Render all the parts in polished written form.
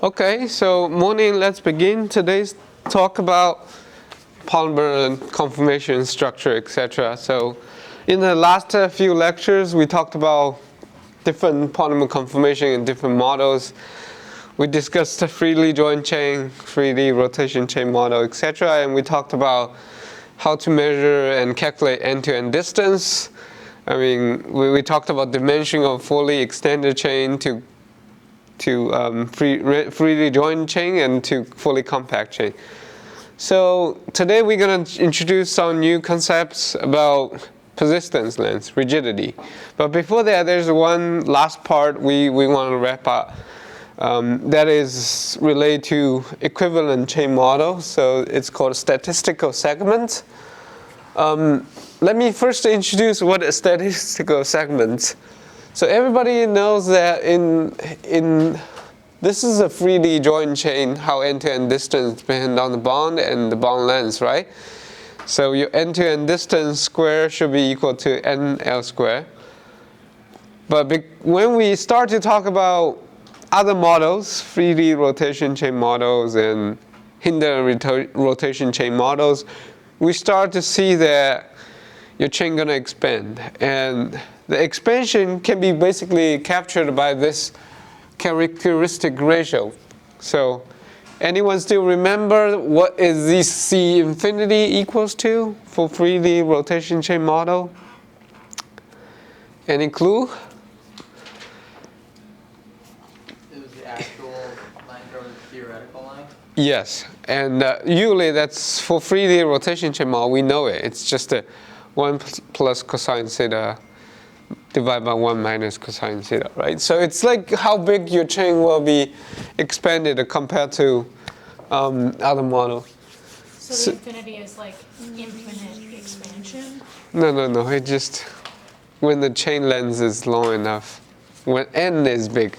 Okay, so morning, let's begin today's talk about polymer conformation, structure, etc. So in the last few lectures, we talked about different polymer conformation in different models. We discussed the freely joined chain, freely rotation chain model, etc. And we talked about how to measure and calculate end-to-end distance. I mean, we talked about dimension of fully extended chain to freely joined chain and to fully compact chain. So today we're going to introduce some new concepts about persistence length, rigidity. But before that, there's one last part we want to wrap up. That is related to equivalent chain model. So it's called statistical segment. Let me first introduce what is statistical segment. So everybody knows that this is a freely joined chain, how end-to-end distance depends on the bond and the bond length, right? So your end-to-end distance square should be equal to NL square. But when we start to talk about other models, freely rotation chain models and hinder rotation chain models, we start to see that your chain gonna expand. And the expansion can be basically captured by this characteristic ratio. So anyone still remember what is this C infinity equals to for freely rotation chain model? Any clue? It was the actual line over the theoretical line? Yes, and usually that's for freely rotation chain model, we know it. It's just a 1 plus cosine theta divided by 1 minus cosine theta, right? So it's like how big your chain will be expanded compared to other model. So the infinity is like infinite expansion? No. It just when the chain length is long enough, when n is big.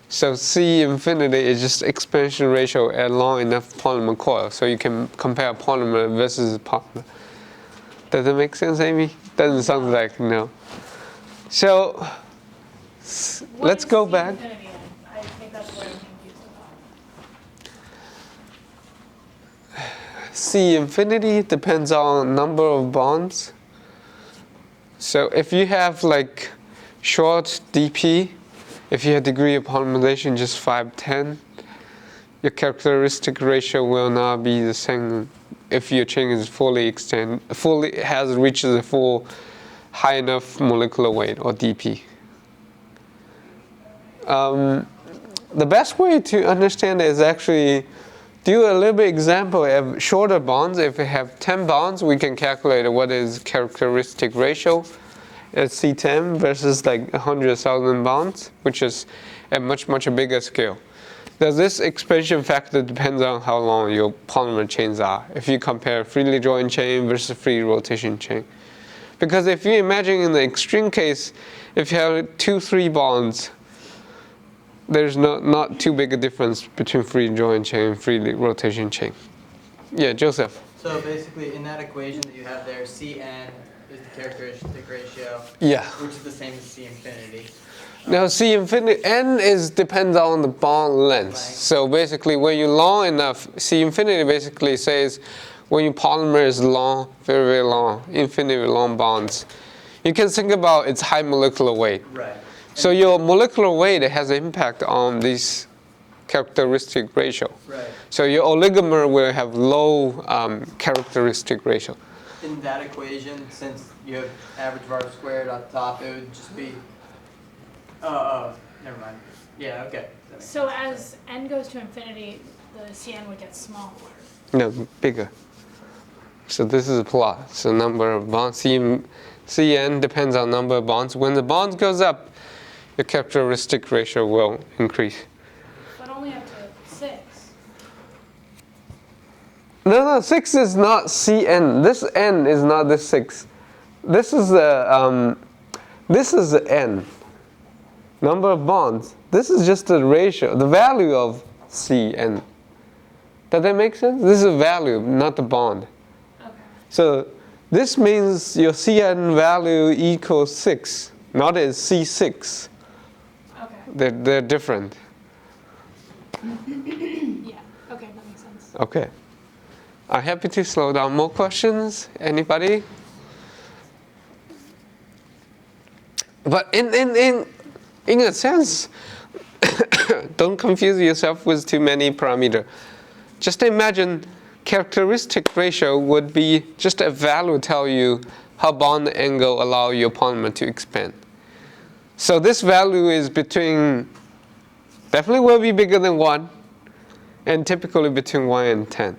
So C infinity is just expansion ratio at long enough polymer coil. So you can compare polymer versus polymer. Does that make sense, Amy? Doesn't sound like no. So let's go back. Infinity? I think that's what I'm confused about. C infinity depends on number of bonds. So if you have like short dp, if you have degree of polymerization just 510, your characteristic ratio will not be the same if your chain is fully reaches a full high enough molecular weight or dp. The best way to understand it is actually do a little bit example of shorter bonds. If we have 10 bonds, we can calculate what is characteristic ratio at C10 versus like 100,000 bonds, which is a much bigger scale. Does this expansion factor depends on how long your polymer chains are? If you compare freely joined chain versus free rotation chain. Because if you imagine in the extreme case, if you have 2-3 bonds, there's not too big a difference between free joined chain and free rotation chain. Yeah, Joseph. So basically in that equation that you have there, Cn is the characteristic ratio, Yeah. which is the same as C infinity. Now C infinity, n depends on the bond length. So basically when you're long enough, C infinity basically says when your polymer is long, very long, infinitely long bonds, you can think about its high molecular weight. Right. So your molecular weight has an impact on this characteristic ratio. Right. So your oligomer will have low characteristic ratio. In that equation, since you have average varta squared on top, it would just be, never mind. Yeah, okay. That makes So sense. as n goes to infinity, the Cn would get smaller. No, bigger. So this is a plot. So number of bonds, Cn depends on number of bonds. When the bonds goes up, your characteristic ratio will increase. But only up to 6. No, 6 is not Cn. This n is not this 6. This is the n. Number of bonds. This is just the ratio, the value of Cn. Does that make sense? This is a value, not the bond. Okay. So this means your Cn value equals 6, not as C6. Okay. They're different. Yeah, okay, that makes sense. Okay. I'm happy to slow down. More questions? Anybody? But in a sense, don't confuse yourself with too many parameters. Just imagine characteristic ratio would be just a value tell you how bond angle allow your polymer to expand. So this value is definitely will be bigger than 1, and typically between 1 and 10.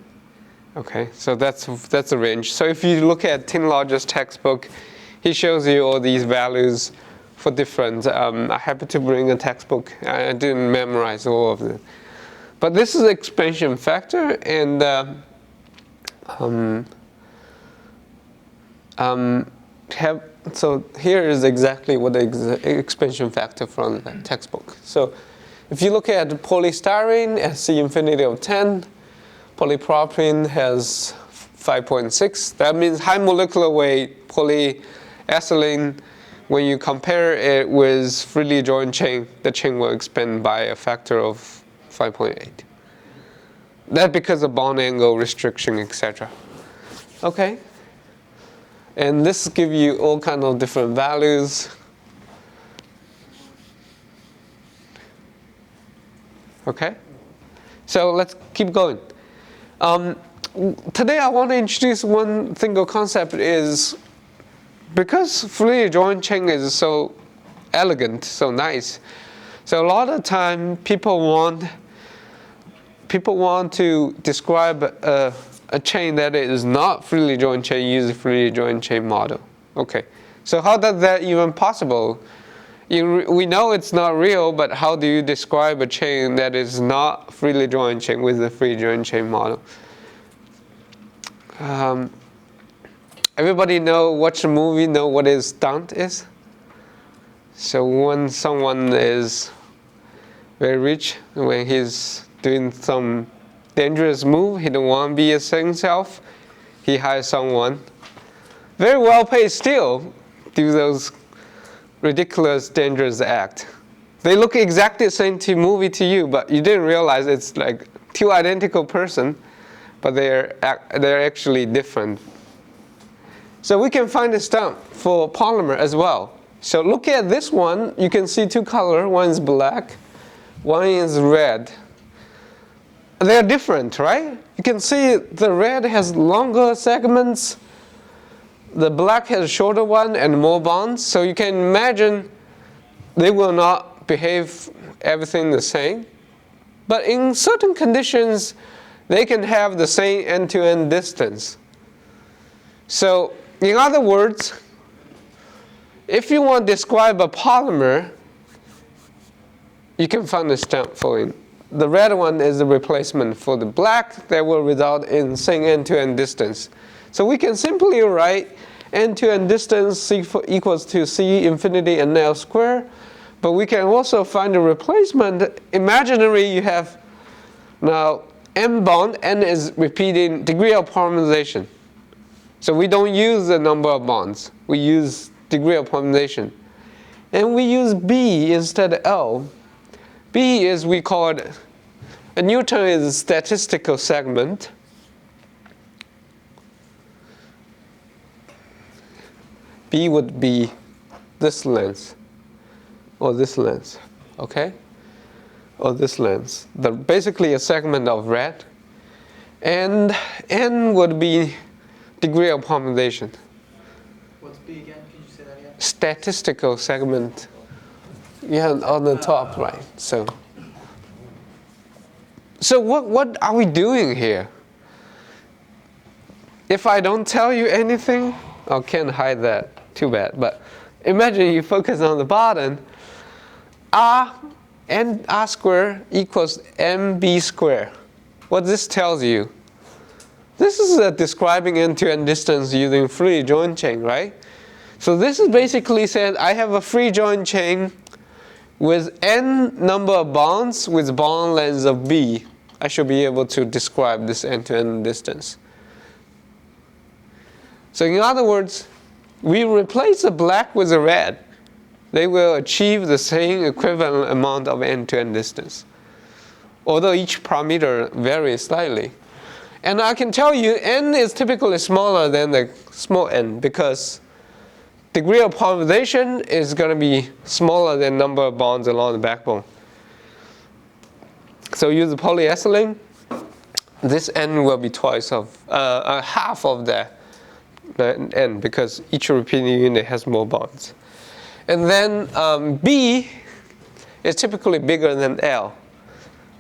Okay, so that's the range. So if you look at Tim Lodge's textbook, he shows you all these values for different. I happen to bring a textbook. I didn't memorize all of them. But this is expansion factor, and so here is exactly what the expansion factor from the textbook. So if you look at polystyrene at C infinity of 10, polypropylene has 5.6. That means high molecular weight polyethylene. When you compare it with freely joined chain, the chain will expand by a factor of 5.8. That's because of bond angle restriction, etc. Okay. And this gives you all kind of different values. Okay. So let's keep going. Today I want to introduce one single concept is because freely joined chain is so elegant, so nice. So a lot of time people want to describe a chain that is not freely joined chain, use a freely joined chain model. Okay. So how does that even possible? We know it's not real, but how do you describe a chain that is not freely joined chain with a free joined chain model? Everybody watch the movie, know what is stunt is? So when someone is very rich, when he's doing some dangerous move, he don't want to be his same self, he hires someone very well paid still do those ridiculous, dangerous act. They look exactly the same to movie to you, but you didn't realize it's like two identical person, but they're actually different. So we can find a stamp for polymer as well. So look at this one. You can see two colors. One is black, one is red. They're different, right? You can see the red has longer segments. The black has a shorter one and more bonds. So you can imagine they will not behave everything the same. But in certain conditions, they can have the same end-to-end distance. So in other words, if you want to describe a polymer, you can find a stamp for it. The red one is the replacement for the black that will result in same end-to-end distance. So we can simply write end-to-end distance C equals to C infinity and L square. But we can also find a replacement. Imaginary, you have now M bond, N is repeating degree of polymerization. So we don't use the number of bonds. We use degree of polymerization. And we use B instead of L. B is, we call it, a Newton is a statistical segment. B would be this length, or this length, okay? Or this length. Basically a segment of red. And N would be degree of polymerization. What's B again? Can you say that again? Statistical segment. Yeah, on the top, right. So what are we doing here? If I don't tell you anything, I can't hide that. Too bad. But imagine you focus on the bottom. R and R squared equals MB squared. What this tells you? This is describing end-to-end distance using free joint chain, right? So this is basically said I have a free joint chain with n number of bonds with bond length of B. I should be able to describe this end-to-end distance. So in other words, we replace the black with the red. They will achieve the same equivalent amount of end-to-end distance. although each parameter varies slightly. And I can tell you n is typically smaller than the small n because degree of polarization is going to be smaller than number of bonds along the backbone. So use polyethylene, this n will be twice of, half of the n because each repeating unit has more bonds. And then B is typically bigger than L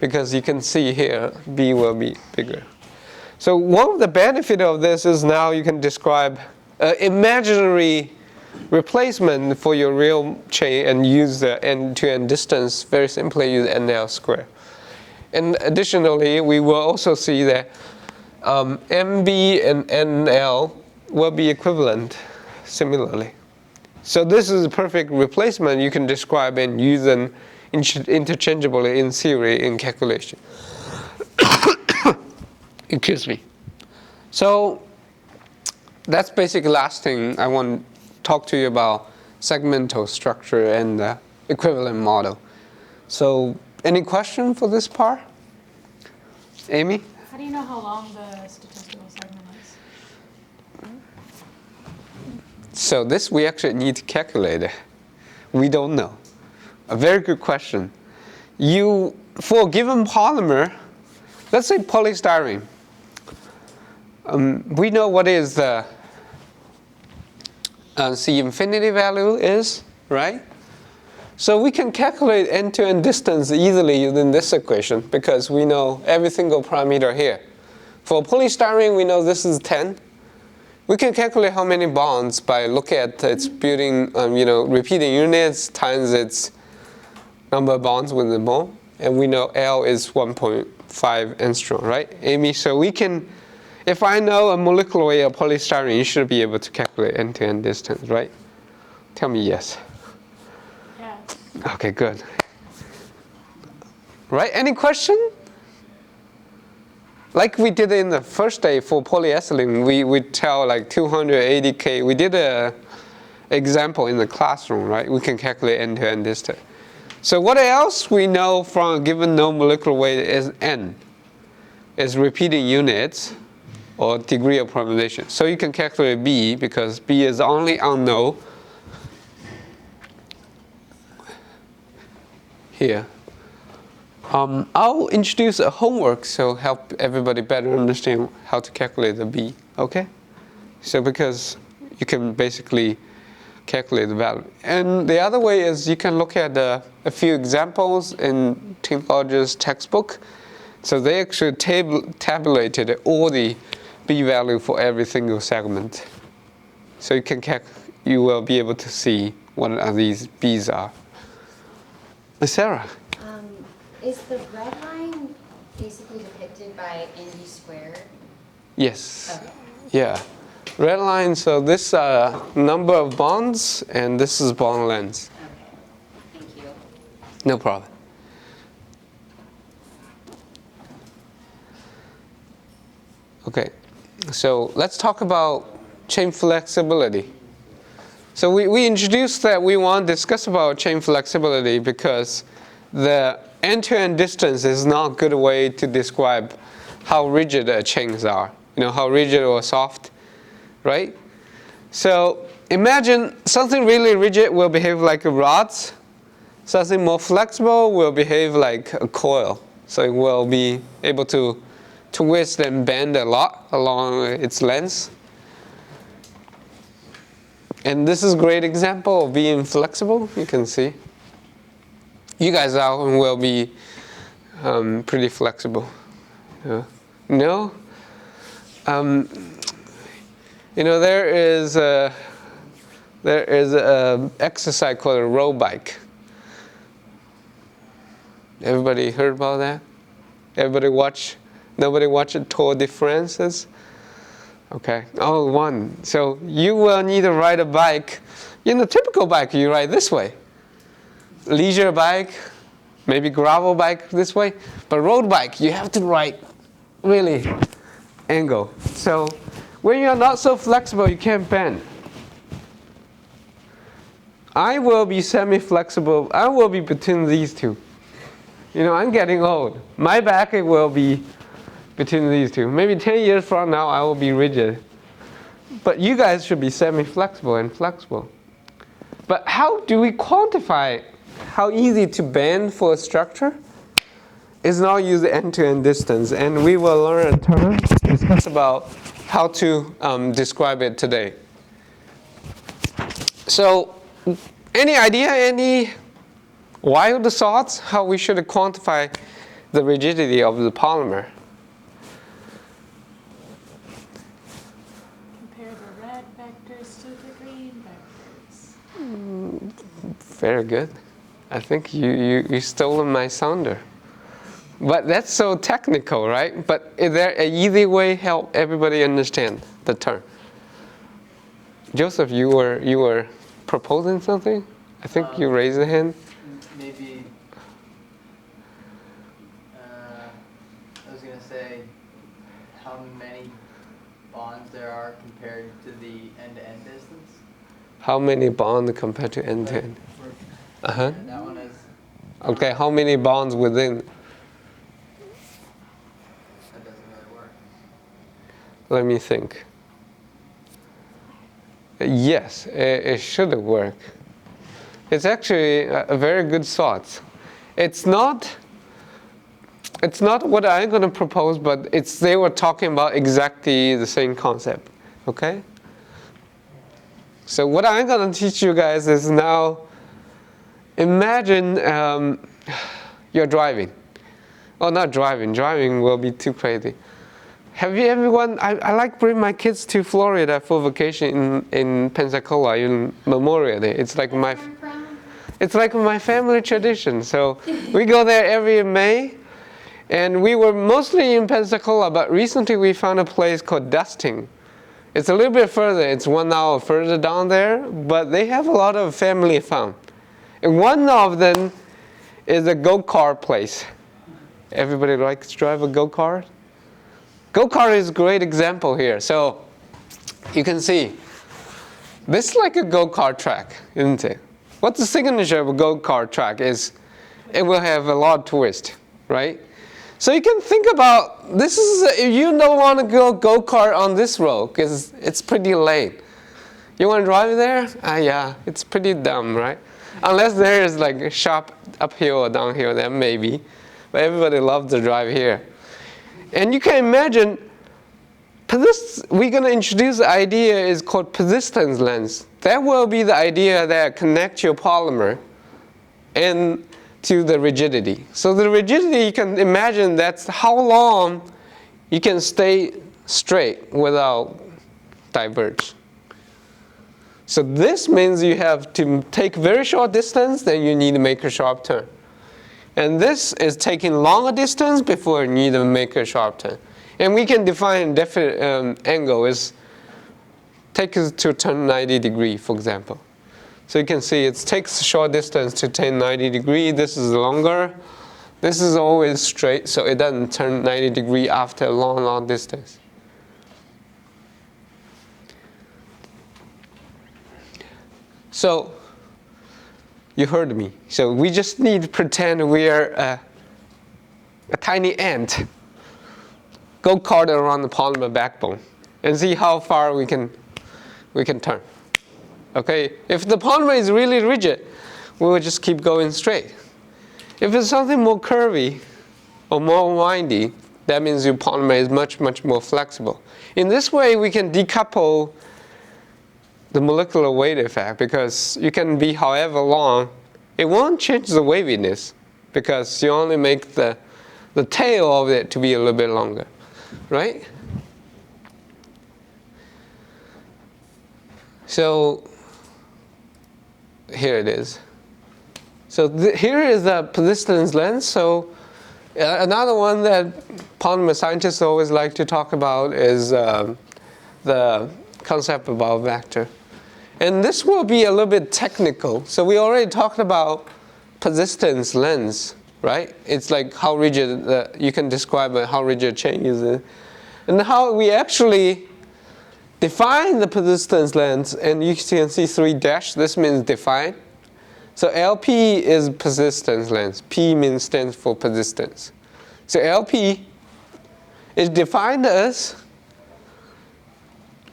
because you can see here B will be bigger. So one of the benefits of this is now you can describe imaginary replacement for your real chain and use the end-to-end distance. Very simply use NL squared. And additionally, we will also see that MB and NL will be equivalent similarly. So this is a perfect replacement you can describe and use them interchangeably in theory in calculation. Excuse me. So that's basically the last thing I want to talk to you about segmental structure and the equivalent model. So any question for this part? Amy? How do you know how long the statistical segment is? So this we actually need to calculate it. We don't know. A very good question. For a given polymer, let's say polystyrene, we know what is the C infinity value is, right? So we can calculate end-to-end distance easily using this equation because we know every single parameter here. For polystyrene, we know this is 10. We can calculate how many bonds by looking at its building, repeating units times its number of bonds within the bond. And we know L is 1.5 angstrom, right, Amy? So we can, if I know a molecular weight of polystyrene, you should be able to calculate end-to-end distance, right? Tell me yes. Yeah. Okay, good. Right, any question? Like we did in the first day for polyethylene, we tell like 280K. We did a example in the classroom, right? We can calculate end-to-end distance. So what else we know from a given known molecular weight is N, is repeating units or degree of polarization. So you can calculate B because B is only unknown here. I'll introduce a homework so help everybody better understand how to calculate the B, okay? So because you can basically calculate the value. And the other way is you can look at a few examples in Tim Lodge's textbook. So they actually tabulated all the B value for every single segment. So you will be able to see what these B's are. Sarah? Is the red line basically depicted by ND squared? Yes. Okay. Yeah. Red line, so this number of bonds, and this is bond length. Okay. Thank you. No problem. Okay. So let's talk about chain flexibility. So we introduced that we want to discuss about chain flexibility because the end-to-end distance is not a good way to describe how rigid chains are. How rigid or soft, right? So imagine something really rigid will behave like a rod. Something more flexible will behave like a coil. So it will be able to twist and bend a lot along its length. And this is a great example of being flexible, you can see. You guys out will be pretty flexible. Yeah. No? There is a exercise called a road bike. Everybody heard about that? Nobody watch Tour de France? Okay. Oh, one. So you will need to ride a bike. Typical bike you ride this way. Leisure bike, maybe gravel bike this way. But road bike, you have to ride really angle. So when you're not so flexible, you can't bend. I will be semi-flexible. I will be between these two. You know, I'm getting old. My back it will be between these two. Maybe 10 years from now, I will be rigid. But you guys should be semi-flexible and flexible. But how do we quantify how easy to bend for a structure? Is now use the end-to-end distance, and we will learn a term, discuss about how to describe it today. So, any idea, any wild thoughts how we should quantify the rigidity of the polymer? Compare the red vectors to the green vectors. Very good. I think you stole my sounder. But that's so technical, right? But is there an easy way to help everybody understand the term? Joseph, you were proposing something? I think you raised a hand. Maybe, I was going to say how many bonds there are compared to the end-to-end distance. How many bonds compared to end-to-end? Uh-huh. That one is, Okay, how many bonds within? that doesn't really work. Let me think. Yes, it should work. It's actually a very good thought. It's not what I'm going to propose, but they were talking about exactly the same concept. Okay? So what I'm going to teach you guys is now, imagine you're driving. Oh, not driving. Driving will be too crazy. Have you everyone? I like bring my kids to Florida for vacation in Pensacola in Memorial Day. It's like my family tradition. So we go there every May, and we were mostly in Pensacola, but recently we found a place called Dusting. It's a little bit further. It's 1 hour further down there, but they have a lot of family fun. And one of them is a go-kart place. Everybody likes to drive a go-kart? Go-kart is a great example here. So you can see, this is like a go-kart track, isn't it? What's the signature of a go-kart track is it will have a lot of twist, right? So you can think about, this is, if you don't want to go-kart on this road, because it's pretty late. You want to drive there? Yeah, it's pretty dumb, right? Unless there is like a sharp uphill or downhill, then maybe. But everybody loves to drive here. And you can imagine, we're going to introduce the idea is called persistence length. That will be the idea that connects your polymer and to the rigidity. So the rigidity, you can imagine that's how long you can stay straight without diverge. So this means you have to take very short distance, then you need to make a sharp turn. And this is taking longer distance before you need to make a sharp turn. And we can define definite angle is take it to turn 90 degrees, for example. So you can see it takes a short distance to turn 90 degrees. This is longer. This is always straight, so it doesn't turn 90 degrees after a long, long distance. So you heard me. So we just need to pretend we are a tiny ant. Go kart around the polymer backbone and see how far we can turn. Okay, if the polymer is really rigid, we will just keep going straight. If it's something more curvy or more windy, that means your polymer is much, much more flexible. In this way, we can decouple the molecular weight effect, because you can be however long, it won't change the waviness because you only make the tail of it to be a little bit longer, right? So here it is. So here is the persistence length. So another one that polymer scientists always like to talk about is the concept about vector. And this will be a little bit technical. So we already talked about persistence length, right? It's like how rigid, you can describe how rigid a chain is. And how we actually define the persistence length, and you can see 3 dash, this means define. So LP is persistence length. P stands for persistence. So LP is defined as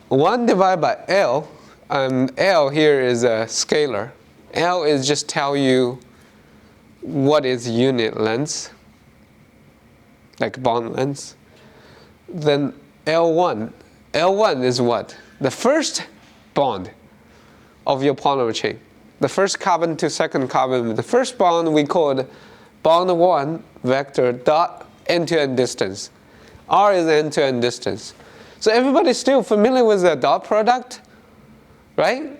1 divided by L. L here is a scalar. L is just tell you what is unit length, like bond length. Then L1. L1 is what? The first bond of your polymer chain. The first carbon to second carbon. The first bond we called bond 1 vector dot end-to-end distance. R is end-to-end distance. So everybody's still familiar with the dot product, right?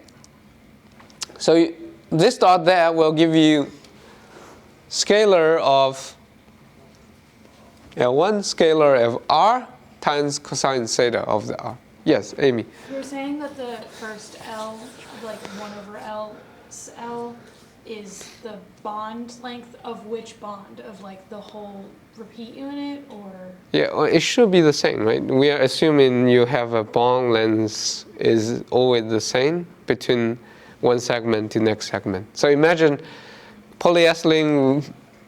So this dot there will give you scalar of L1 scalar of R times cosine theta of the R. Yes, Amy. You're saying that the first L, like 1 over L is the bond length of which bond? Of like the whole repeat unit, or? Yeah, well, it should be the same, right? We are assuming you have a bond length is always the same between one segment to next segment. So imagine polyethylene,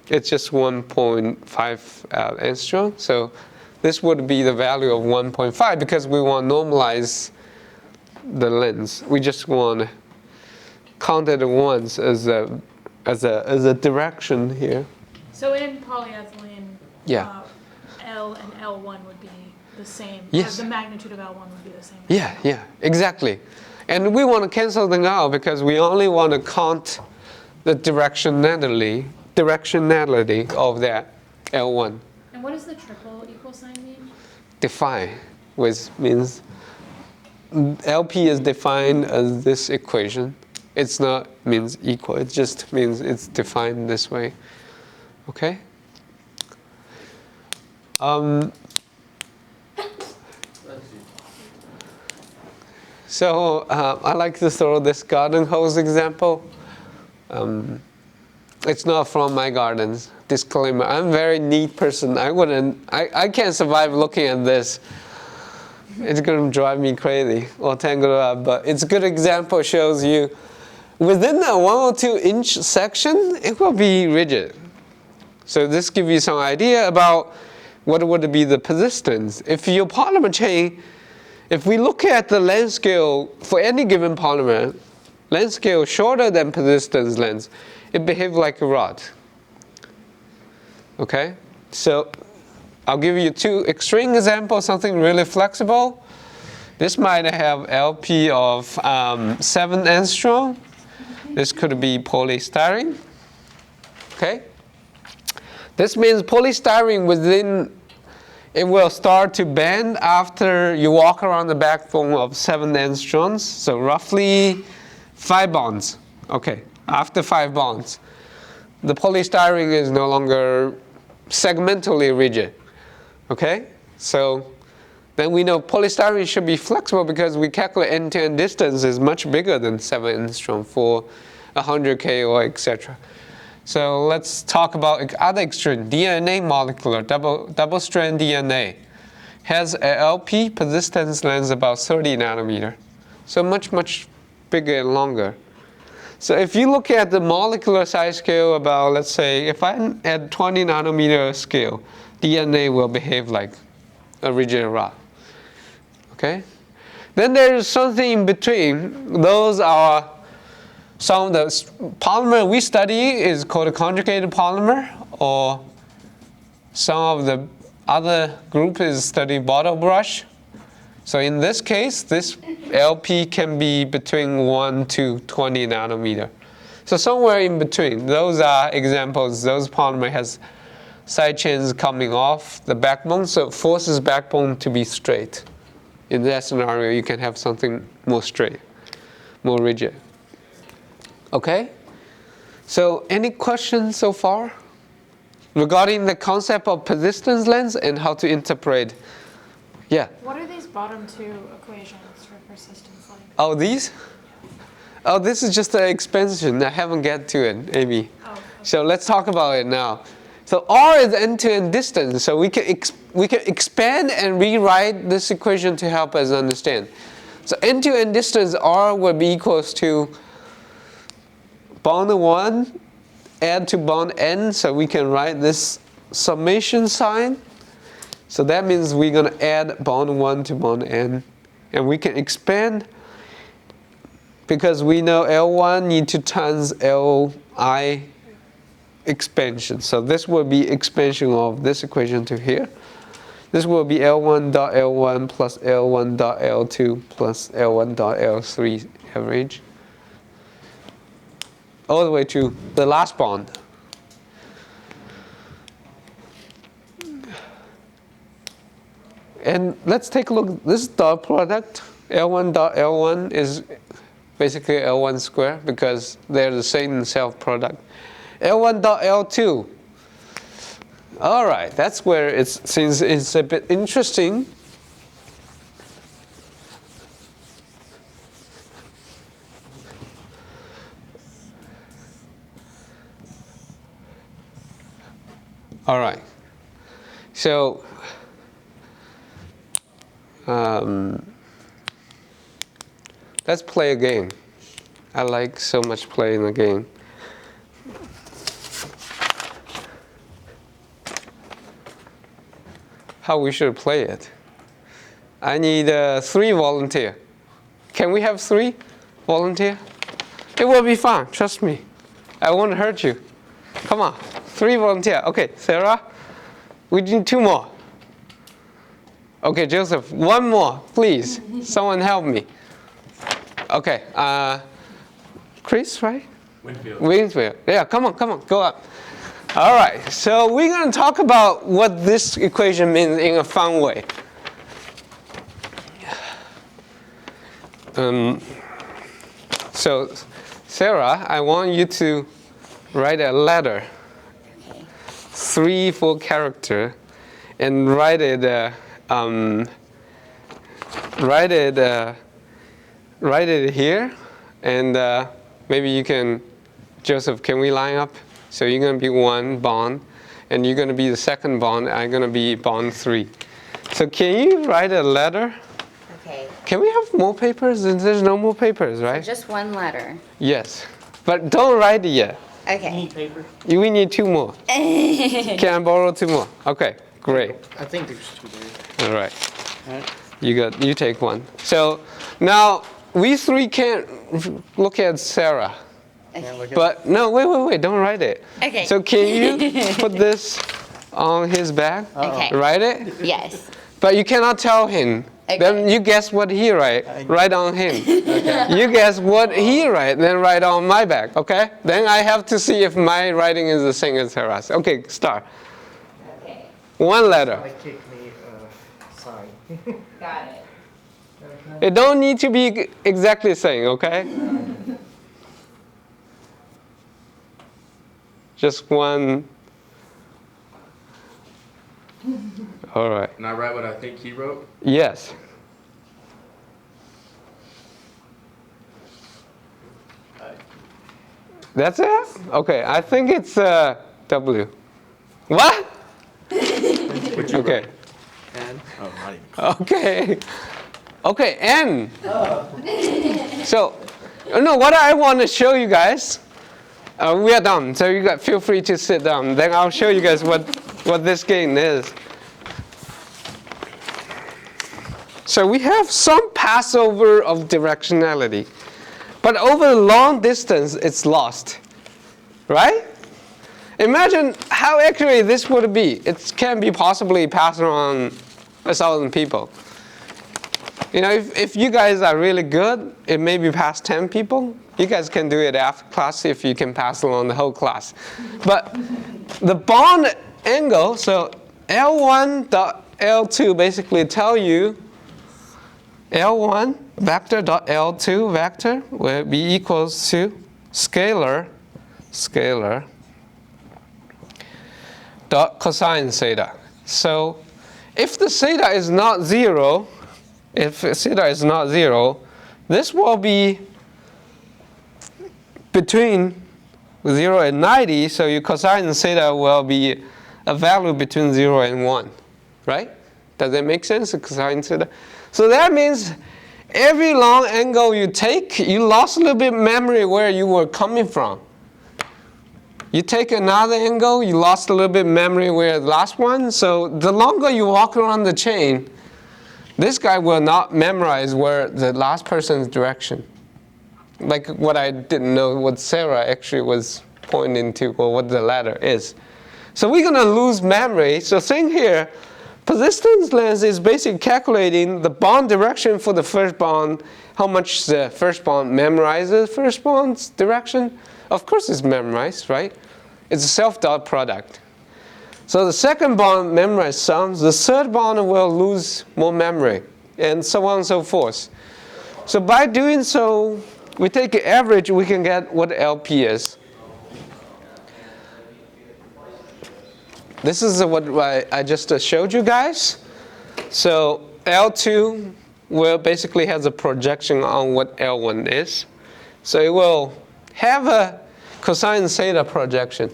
it's just 1.5 angstrom. So this would be the value of 1.5 because we want to normalize the length. We just want to count it once as a direction here. So in polyethylene, Yeah. L and L1 would be the same. Yes. Or the magnitude of L1 would be the same. Yeah, exactly. And we want to cancel them out because we only want to count the directionality of that L1. And what does the triple equal sign mean? Define, which means LP is defined as this equation. It's not means equal, it just means it's defined this way. Okay? So I like to throw this garden hose example. It's not from my gardens. Disclaimer: I'm a very neat person. I can't survive looking at this. It's gonna drive me crazy or tangle up. But it's a good example. Shows you within a 1 or 2 inch section, it will be rigid. So this gives you some idea about what would be the persistence. If your polymer chain, if we look at the length scale for any given polymer, length scale shorter than persistence length, it behaves like a rod. Okay? So I'll give you 2 extreme examples, something really flexible. This might have LP of 7 angstrom. This could be polystyrene. Okay? This means polystyrene within, it will start to bend after you walk around the backbone of 7 angstroms. So roughly 5 bonds. Okay, after 5 bonds, the polystyrene is no longer segmentally rigid. Okay, so then we know polystyrene should be flexible because we calculate end-to-end distance is much bigger than 7 angstrom for 100K or etc. So let's talk about other extreme. DNA molecular, double-strand DNA has a LP persistence length about 30 nanometer. So much bigger and longer. So if you look at the molecular size scale about, let's say, if I'm at 20 nanometer scale, DNA will behave like a rigid rod. Okay? Then there is something in between. Those are some of the polymer we study is called a conjugated polymer, or some of the other group is study bottle brush. So in this case, this LP can be between 1 to 20 nanometer. So somewhere in between. Those are examples. Those polymer has side chains coming off the backbone, so it forces backbone to be straight. In that scenario, you can have something more straight, more rigid. Okay? So any questions so far regarding the concept of persistence length and how to interpret? Yeah. What are these bottom 2 equations for persistence length? Oh, these? Oh, this is just an expansion. I haven't get to it, Amy. Oh, okay. So let's talk about it now. So R is end-to-end distance. So we can expand and rewrite this equation to help us understand. So end-to-end distance R will be equals to bond 1 add to bond n, so we can write this summation sign. So that means we're going to add bond 1 to bond n. And we can expand, because we know L1 need to times Li expansion. So this will be expansion of this equation to here. This will be L1 dot L1 plus L1 dot L2 plus L1 dot L3 average, all the way to the last bond. And let's take a look. This dot product, L1 dot L1 is basically L1 squared because they're the same self-product. L1 dot L2. All right, that's where it seems it's a bit interesting. All right, so let's play a game. I like so much playing a game. How we should play it. I need 3 volunteers. Can we have 3 volunteers? It will be fun, trust me. I won't hurt you. Come on, 3 volunteers. Okay, Sarah, we need 2 more. Okay, Joseph, 1 more, please. Someone help me. Okay, Chris, right? Winfield. Yeah, come on, go up. All right, so we're going to talk about what this equation means in a fun way. So, Sarah, I want you to write a letter, 3-4 character, and write it here, and maybe you can, Joseph, can we line up? So you're going to be 1 bond, and you're going to be the second bond, and I'm going to be bond 3. So can you write a letter? Okay. Can we have more papers? There's no more papers, right? So just 1 letter. Yes. But don't write it yet. Okay. Need paper? We need 2 more. Can I borrow 2 more? Okay, great. I think there's 2 there. All right. You take 1. So now we 3 can't look at Sarah. But no, wait, don't write it. Okay. So can you put this on his bag? Okay. Write it? Yes. But you cannot tell him. Okay. Then you guess what he write on him. You guess what he write, then write on my bag, okay? Then I have to see if my writing is the same as Sarah's. Okay, start. Okay. 1 letter. I kick me sign. Got it. It don't need to be exactly the same, okay? Just 1. All right. And I write what I think he wrote? Yes. That's it? Okay, I think it's W. What? Okay. N? Oh, not even. Okay. Okay, N. So, no, what I want to show you guys, we are done. So you guys feel free to sit down. Then I'll show you guys what this game is. So we have some passover of directionality, but over a long distance, it's lost, right? Imagine how accurate this would be. It can be possibly passed around 1,000 people. You know, if you guys are really good, it may be past 10 people. You guys can do it after class if you can pass along the whole class. But the bond angle, so L1 dot L2 basically tell you L1 vector dot L2 vector will be equals to scalar dot cosine theta. So if the theta is not 0, this will be between 0 and 90, so your cosine theta will be a value between 0 and 1, right? Does that make sense, the cosine theta? So that means every long angle you take, you lost a little bit of memory where you were coming from. You take another angle, you lost a little bit memory with the last one. So the longer you walk around the chain, this guy will not memorize where the last person's direction. Like what I didn't know what Sarah actually was pointing to, or what the ladder is. So we're going to lose memory. So same here, persistence length is basically calculating the bond direction for the first bond, how much the first bond memorizes first bond's direction. Of course it's memorized, right? It's a self-dot product. So the second bond memorizes some, the third bond will lose more memory, and so on and so forth. So by doing so, we take an average, we can get what LP is. This is what I just showed you guys. So L2 will basically has a projection on what L1 is. So it will have a cosine theta projection.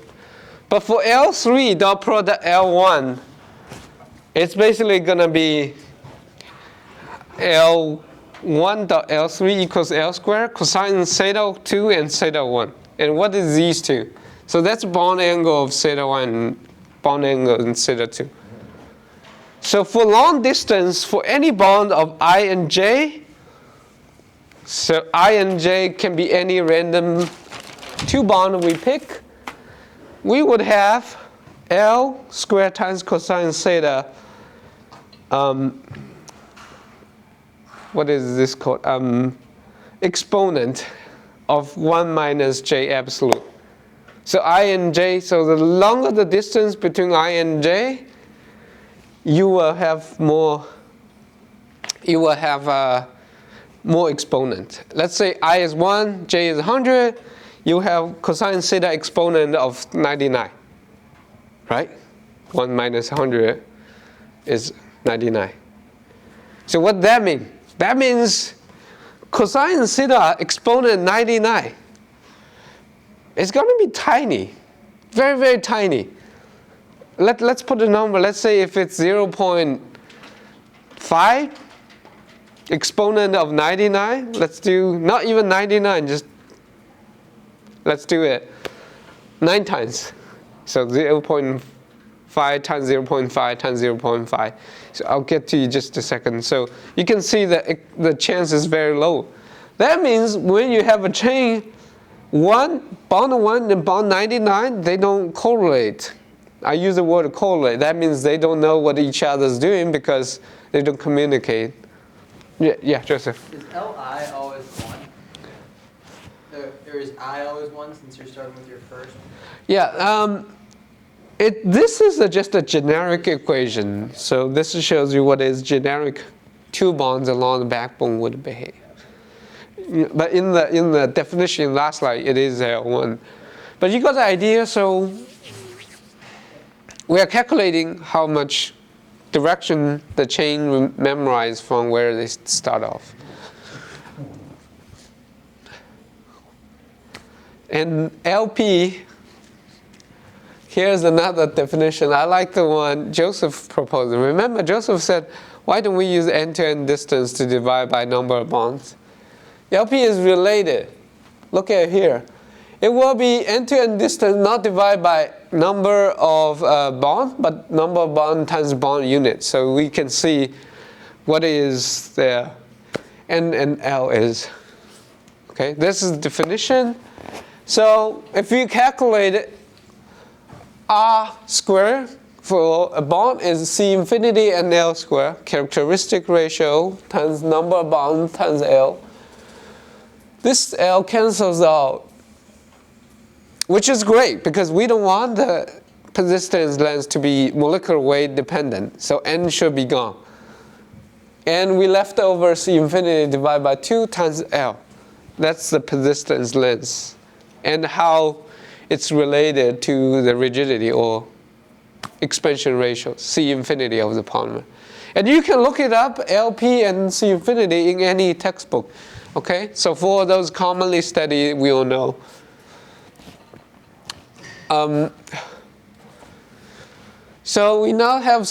But for L3 dot product L1, it's basically going to be L1 dot L3 equals L squared, cosine theta 2 and theta 1. And what is these two? So that's bond angle of theta 1 and bond angle in theta 2. So for long distance, for any bond of I and J, so I and J can be any random two bond we pick, we would have L squared times cosine theta, what is this called? Exponent of 1 minus J absolute. So I and J, so the longer the distance between I and J, you will have more exponent. Let's say I is 1, J is 100, you have cosine theta exponent of 99, right? 1 minus 100 is 99. So what that mean? That means cosine theta exponent 99. It's going to be tiny, very, very tiny. Let's put a number. Let's say if it's 0.5 exponent of 99, let's do not even 99, just let's do it 9 times. So 0.5 times 0.5 times 0.5. So I'll get to you just a second. So you can see that the chance is very low. That means when you have a chain, bond 1 and bond 99, they don't correlate. I use the word correlate. That means they don't know what each other's doing because they don't communicate. Yeah, Joseph. Is Li always 1? Or is I always 1 since you're starting with your first? Yeah, this is just a generic equation. So this shows you what is generic two bonds along the backbone would behave. But in the definition last slide, it is L1. But you got the idea, so we are calculating how much direction the chain memorized from where they start off. And LP, here's another definition. I like the one Joseph proposed. Remember, Joseph said, why don't we use end-to-end distance to divide by number of bonds? LP is related. Look at here. It will be end-to-end distance not divided by number of bonds, but number of bond times bond units. So we can see what is the N and L is. Okay, this is the definition. So if you calculate it, R squared for a bond is C infinity and L squared, characteristic ratio times number of bonds times L. This L cancels out, which is great because we don't want the persistence length to be molecular weight dependent. So N should be gone. And we left over C infinity divided by 2 times L. That's the persistence length and how it's related to the rigidity or expansion ratio, C infinity of the polymer. And you can look it up, LP and C infinity, in any textbook. Okay, so for those commonly studied, we all know. So we now have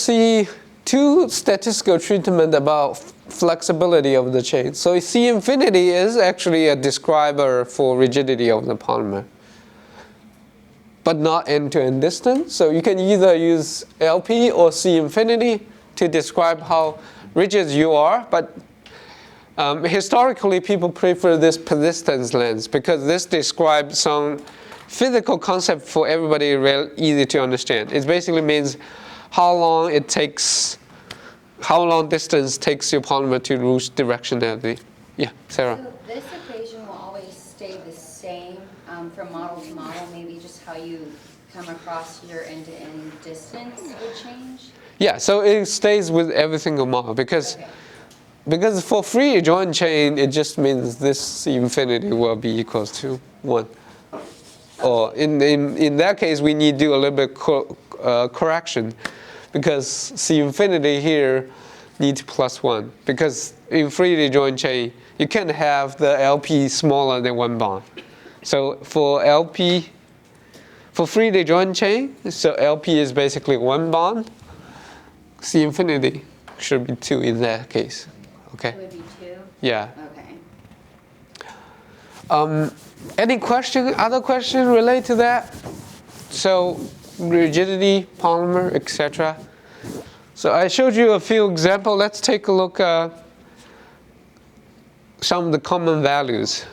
two statistical treatment about flexibility of the chain. So C infinity is actually a describer for rigidity of the polymer. but not end-to-end distance. So you can either use LP or C infinity to describe how rigid you are, but historically people prefer this persistence length because this describes some physical concept for everybody real easy to understand. It basically means how long distance takes your polymer to lose directionality. Yeah, Sarah. So this equation will always stay the same from model to model, maybe just how you come across your end-to-end distance would change? Yeah, so it stays with every single model because Okay. because for free joint chain, it just means this C infinity will be equals to 1. Or in that case, we need to do a little bit correction because C infinity here needs +1. Because in free joint chain, you can't have the LP smaller than 1 bond. So for free joint chain, so LP is basically 1 bond. C infinity should be 2 in that case. Okay? It would be 2? Yeah. Okay. Any other question related to that? So rigidity, polymer, etc. So I showed you a few examples. Let's take a look at some of the common values.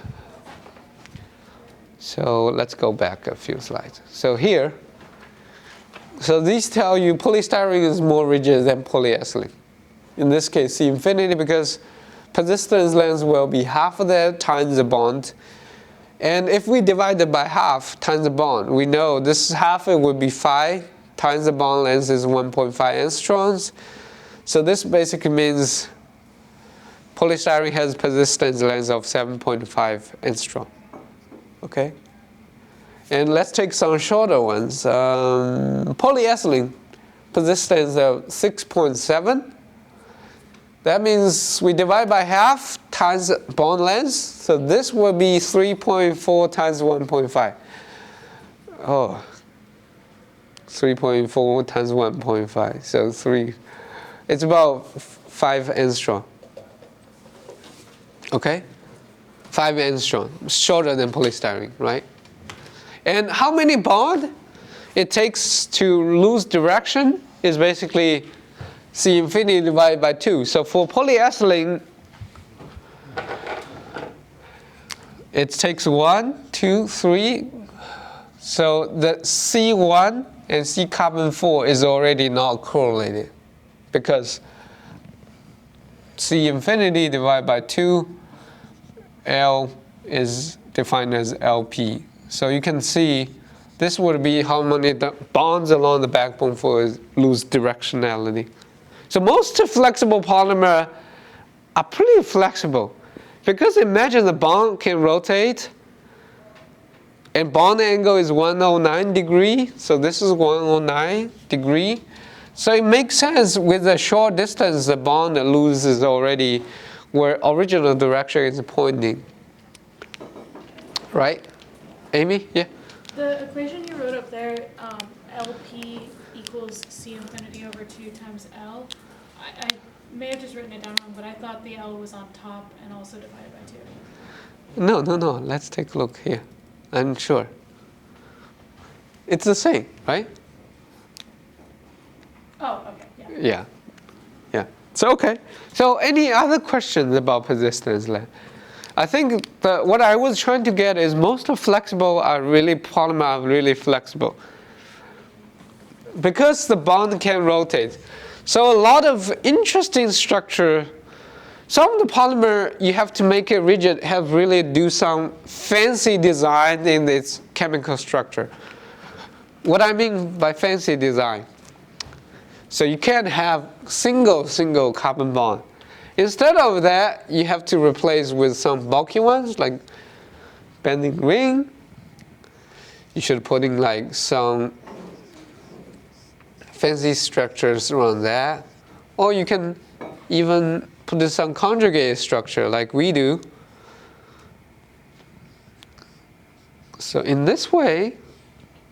So let's go back a few slides. So here, so these tell you polystyrene is more rigid than polyethylene. In this case, C infinity, because persistence length will be half of that times the bond. And if we divide it by half times the bond, we know this half it would be 5 times the bond length is 1.5 angstroms. So this basically means polystyrene has persistence length of 7.5 angstrom. Okay? And let's take some shorter ones. Polyethylene, persistence of 6.7. That means we divide by half times bond length. So this will be 3.4 times 1.5. Oh, 3.4 times 1.5. So 3. It's about 5 angstrom. Okay? 5 angstrom. Shorter than polystyrene, right? And how many bond it takes to lose direction is basically C infinity divided by 2. So for polyethylene, it takes 1, 2, 3. So the C1 and C carbon 4 is already not correlated because C infinity divided by 2, L is defined as LP. So you can see this would be how many bonds along the backbone for lose directionality. So most flexible polymer are pretty flexible because imagine the bond can rotate and bond angle is 109 degree. So this is 109 degree. So it makes sense with a short distance the bond loses already where original direction is pointing. Right? Amy? Yeah? The equation you wrote up there, LP equals C infinity over 2 times L. I may have just written it down wrong, but I thought the L was on top and also divided by 2. No. Let's take a look here. I'm sure. It's the same, right? Oh, okay, yeah. Yeah. So, okay. So any other questions about persistence length? I think what I was trying to get is most of polymer are really flexible. Because the bond can rotate. So a lot of interesting structure. Some of the polymer, you have to make it rigid, have really do some fancy design in its chemical structure. What I mean by fancy design. So you can't have single carbon bond. Instead of that, you have to replace with some bulky ones like bending ring. You should put in like some fancy structures around that. Or you can even put in some conjugate structure like we do. So in this way,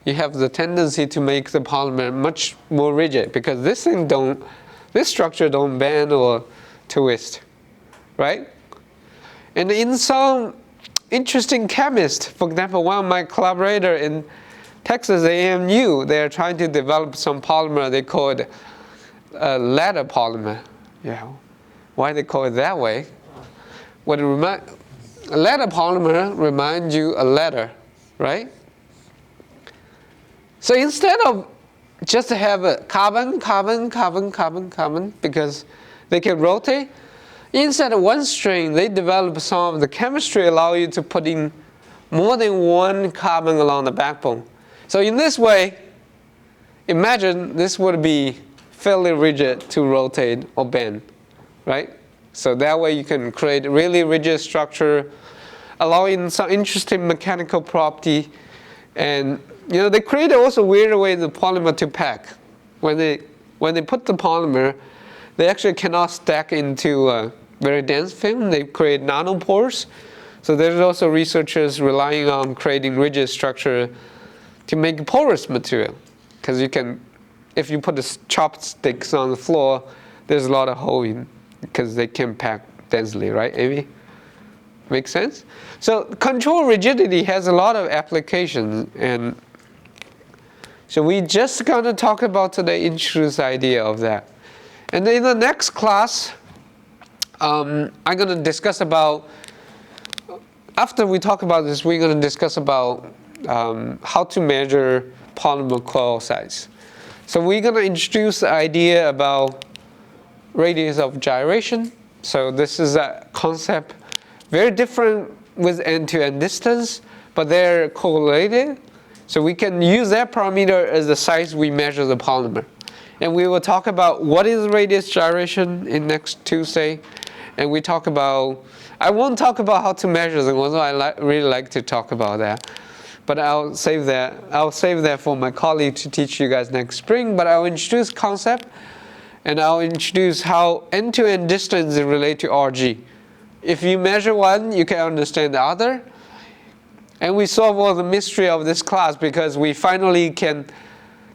you have the tendency to make the polymer much more rigid because this structure don't bend or twist, right? And in some interesting chemists, for example, one of my collaborators in Texas AMU, they are trying to develop some polymer. They call it ladder polymer. Yeah, why they call it that way? A ladder polymer reminds you a ladder, right? So instead of just have a carbon, because they can rotate, inside of one string, they develop some of the chemistry allow you to put in more than one carbon along the backbone. So in this way, imagine this would be fairly rigid to rotate or bend, right? So that way you can create a really rigid structure, allowing some interesting mechanical property. And they create also weird way the polymer to pack. When they put the polymer, they actually cannot stack into a very dense film. They create nanopores. So there's also researchers relying on creating rigid structure to make porous material. Because if you put the chopsticks on the floor, there's a lot of hole in, because they can pack densely, right, Amy? Make sense? So control rigidity has a lot of applications, and so we just gonna talk about today, introduce the idea of that. And in the next class, I'm gonna discuss about, after we talk about this, we're gonna discuss about how to measure polymer coil size. So we're gonna introduce the idea about radius of gyration. So this is a concept very different with end-to-end distance, but they're correlated. So we can use that parameter as the size we measure the polymer. And we will talk about what is radius gyration in next Tuesday. And we talk about, I won't talk about how to measure them, although I really like to talk about that. But I'll save that for my colleague to teach you guys next spring. But I'll introduce concept, and I'll introduce how end-to-end distance is related to RG. If you measure one, you can understand the other. And we solve all the mystery of this class because we finally can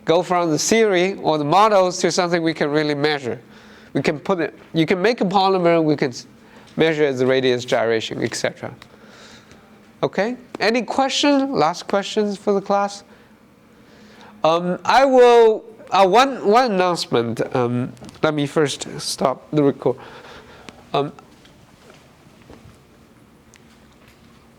go from the theory or the models to something we can really measure. We can you can make a polymer, we can measure the radius gyration, etc. Okay? Any questions? Last questions for the class? One announcement. Let me first stop the record.